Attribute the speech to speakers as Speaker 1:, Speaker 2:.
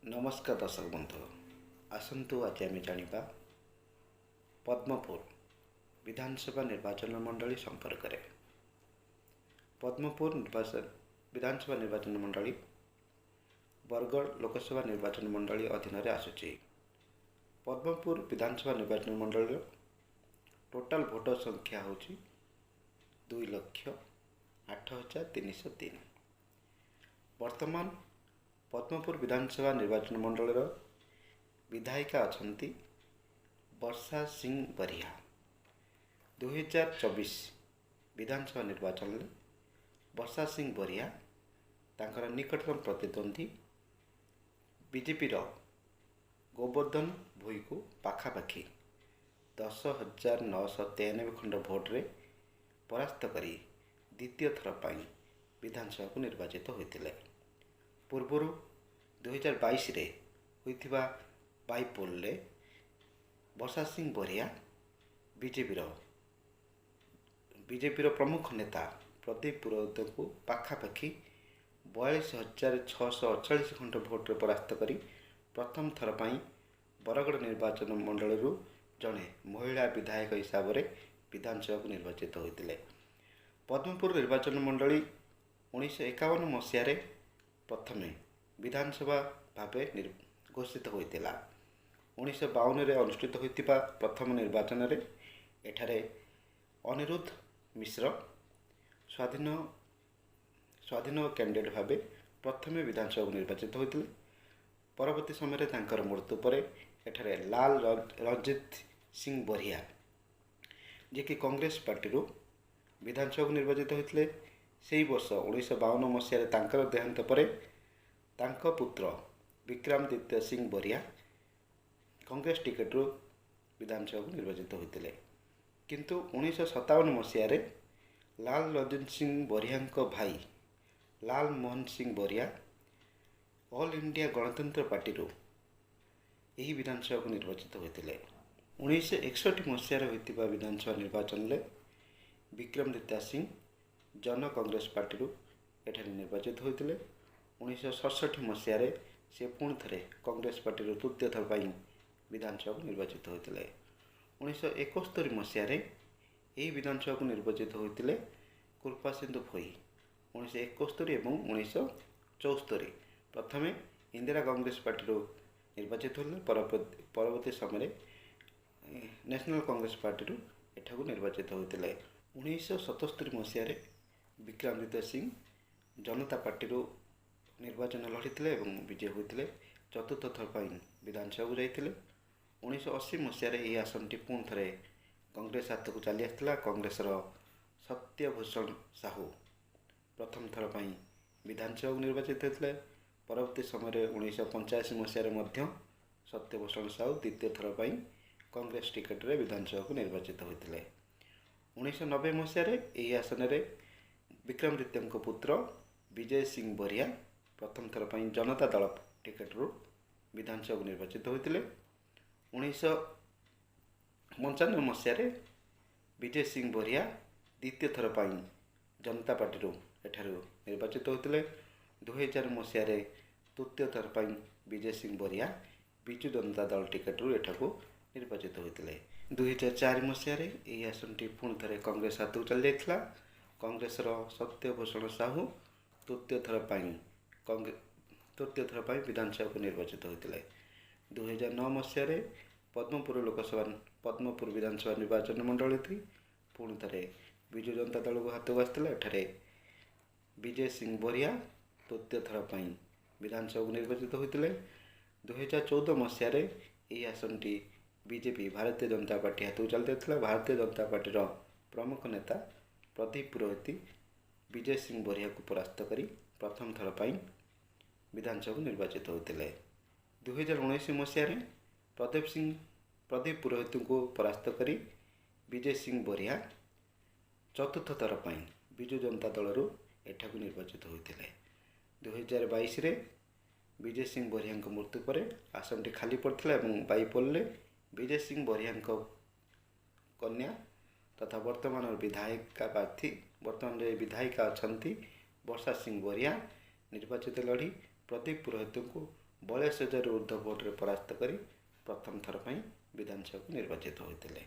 Speaker 1: नमस्कार दर्शक बंधु आसतु आज आम जाना पद्मपुर विधानसभा निर्वाचन मंडली संपर्क में। पद्मपुर विधानसभा निर्वाचन मंडली बरगढ़ लोकसभा निर्वाचन मंडली अधीन में आसूची। पद्मपुर विधानसभा निर्वाचन मंडल टोटाल भोटर संख्या हूँ 2,08,303। वर्तमान पद्मपुर विधानसभा निर्वाचन मंडल विधायिका अछंती वर्षा सिंह बरिया। 2024 विधानसभा निर्वाचन में वर्षा सिंह बरिया तांकर निकटतम प्रतिद्वंदी बीजेपी गोवर्धन भोई को पाखापाखि 10,993 खंड भोट्रे परास्त करी द्वितीय थर पर विधानसभा को निर्वाचित होते। पूर्वर 2022 रे होइथिबा बाईपोल रे वर्षा सिंह बरिया बीजेपी प्रमुख नेता प्रदीप पुरोहित को पाखापाखि 42,648 खंड भोट्रे परास्त करी प्रथम थर पर बरगढ़ निर्वाचन मंडल जड़े महिला विधायक हिसाब से विधानसभा को निर्वाचित होते। पद्मपुर निर्वाचन मंडली 1951 मसीह प्रथम विधानसभा भावे घोषित होता। 1952 अनुष्ठित होता प्रथम निर्वाचन में एठारे अनिरुद्ध मिश्र स्वाधीन कैंडिडेट भावे प्रथम विधानसभा निर्वाचित होते। परवर्ती समय तांकर मृत्यु पर एठारे लाल रणजीत सिंह बरिया जे कि कांग्रेस पार्टी विधानसभा निर्वाचित होते। से वर्ष 1952 मसीह तांकर देहांत पर तांको पुत्र विक्रमादित्य सिंह बरिया कांग्रेस टिकेट विधानसभा को निर्वाचित होते। किंतु 1957 मसीह लाल रणजीत सिंह बरिया भाई लाल मोहन सिंह बरिया ऑल इंडिया गणतंत्र पार्टी यही विधानसभा को निर्वाचित होते। 1961 मसीह होता विधानसभा निर्वाचन में विक्रमादित्य सिंह जन कांग्रेस पार्टी एठारे निर्वाचित होते। 1967 मसीह से पुणी थे कांग्रेस पार्टी तृतीय थर पर विधानसभा को निर्वाचित होते। 1971 मसीह यही विधानसभा को निर्वाचित होते कृपा सिंधु भोई 1971 और 1974 प्रथम इंदिरा कांग्रेस पार्टी निर्वाचित होते। परवर्ती समय नेशनल कांग्रेस पार्टी एठाକୁ निर्वाचित होते। 1977 मसीह विक्रमादित्य सिंह जनता पार्टी निर्वाचन लड़ीते और विजय होते चतुर्थ थर पर विधानसभा को जाते। 1980 मसीह यह आसनटी पुणी थे कांग्रेस हाथ को चली आसाला। कांग्रेस सत्यभूषण साहू प्रथम थर पर विधानसभा को निर्वाचित होते। परवर्ती समय 1985 मसीह सत्यभूषण साहू द्वितीय थर पर कांग्रेस टिकेट रे विधानसभा को निर्वाचित होते। 1990 मसीह यही आसन में विक्रमादित्य पुत्र विजय सिंह बरिया प्रथम थर पर जनता दल टिकेट विधानसभा को निर्वाचित होते। 1995 मसीह विजय सिंह बरिया द्वितीय थर पर जनता पार्टी एठार निर्वाचित होते। 2000 मसीह तृतीय थर पर विजय सिंह बरिया विजु जनता दल टिकेट एठाକୁ निर्वाचित होते। 2004 मसीह यही आसनटी पुणी थे कांग्रेस हाथ को चली जाता। कांग्रेस सत्यभूषण साहू तृतीय थर पर विधानसभा को निर्वाचित होते। 2009 मसीह पद्मपुर विधानसभा निर्वाचन मंडली थी पुणी थे विजु जनता दल को हाथ को आसाला। एठारे विजय सिंह बरिया तृतीय थर पर विधानसभा को निर्वाचित होते। 2014 मसीह यही आसनटी बीजेपी भारतीय जनता पार्टी हाथ को चली जाता। भारतीय जनता पार्टी प्रमुख नेता प्रदीप पुरोहित विजय सिंह बरिया को परास्त करी प्रथम थर पर विधानसभा को निर्वाचित होते। 2019 मसीह प्रदीप पुरोहित को परास्त करी विजय सिंह बरिया चतुर्थ थर पर विजु जनता दल एठाକୁ निर्वाचित होते। 2022 विजय सिंह बरिया मृत्यु पर आसनटी खाली पड़ता और बाईपोल विजय सिंह बरिया कन्या तथा वर्तमान विधायिका प्रार्थी वर्तमान विधायिका अछंती वर्षा सिंह बरिया निर्वाचित लड़ी प्रदीप पुरोहित को ବୟାଶୀ ହଜାରରୁ ଉର୍ଦ୍ଧ୍ୱ ଭୋଟରେ ପରାସ୍ତ କରି ପ୍ରଥମ ଥର ପାଇଁ ବିଧାନସଭାକୁ ନିର୍ବାଚିତ ହୋଇଥିଲେ।